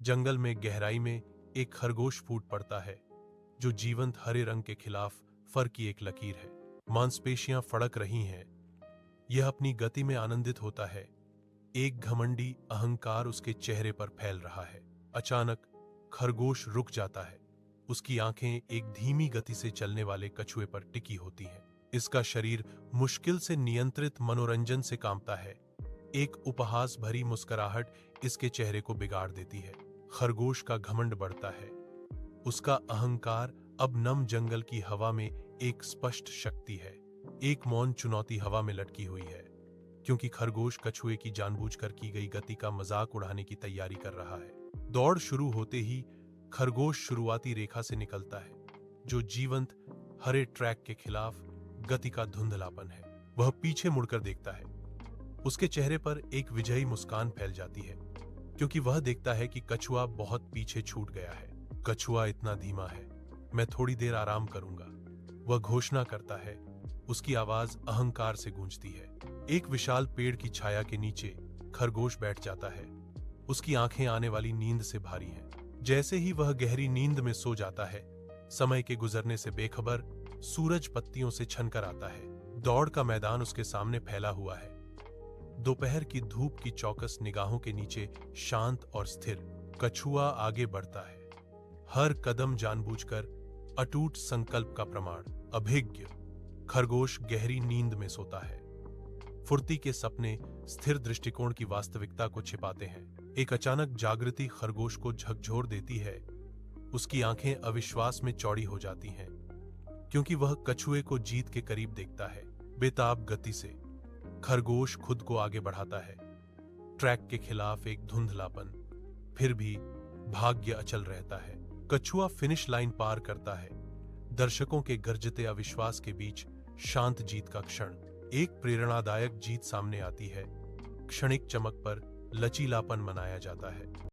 जंगल में गहराई में एक खरगोश फूट पड़ता है जो जीवंत हरे रंग के खिलाफ फर की एक लकीर है। मांसपेशियां फड़क रही हैं। यह अपनी गति में आनंदित होता है। एक घमंडी अहंकार उसके चेहरे पर फैल रहा है। अचानक खरगोश रुक जाता है। उसकी आंखें एक धीमी गति से चलने वाले कछुए पर टिकी होती हैं। इसका शरीर मुश्किल से नियंत्रित मनोरंजन से कांपता है। एक उपहास भरी मुस्कुराहट इसके चेहरे को बिगाड़ देती है। खरगोश का घमंड बढ़ता है। उसका अहंकार अब नम जंगल की हवा में एक स्पष्ट शक्ति है। एक मौन चुनौती हवा में लटकी हुई है, क्योंकि खरगोश कछुए की जानबूझकर की गई गति का मजाक उड़ाने की तैयारी कर रहा है। दौड़ शुरू होते ही खरगोश शुरुआती रेखा से निकलता है, जो जीवंत हरे ट्रैक के खिलाफ गति का धुंधलापन है। वह पीछे मुड़कर देखता है। उसके चेहरे पर एक विजयी मुस्कान फैल जाती है, क्योंकि वह देखता है कि कछुआ बहुत पीछे छूट गया है। कछुआ इतना धीमा है, मैं थोड़ी देर आराम करूंगा, वह घोषणा करता है। उसकी आवाज अहंकार से गूंजती है। एक विशाल पेड़ की छाया के नीचे खरगोश बैठ जाता है। उसकी आंखें आने वाली नींद से भारी हैं। जैसे ही वह गहरी नींद में सो जाता है, समय के गुजरने से बेखबर सूरज पत्तियों से छनकर आता है। दौड़ का मैदान उसके सामने फैला हुआ है। दोपहर की धूप की चौकस निगाहों के नीचे शांत और स्थिर कछुआ आगे बढ़ता है, हर कदम जानबूझकर अटूट संकल्प का प्रमाण। अभिज्ञ खरगोश गहरी नींद में सोता है। फुर्ती के सपने स्थिर दृष्टिकोण की वास्तविकता को छिपाते हैं। एक अचानक जागृति खरगोश को झकझोर देती है। उसकी आंखें अविश्वास में चौड़ी हो जाती हैं, क्योंकि वह कछुए को जीत के करीब देखता है। बेताब गति से खरगोश खुद को आगे बढ़ाता है। ट्रैक के खिलाफ एक धुंधलापन, फिर भी भाग्य अचल रहता है। कछुआ फिनिश लाइन पार करता है। दर्शकों के गरजते अविश्वास के बीच शांत जीत का क्षण, एक प्रेरणादायक जीत सामने आती है। क्षणिक चमक पर लचीलापन मनाया जाता है।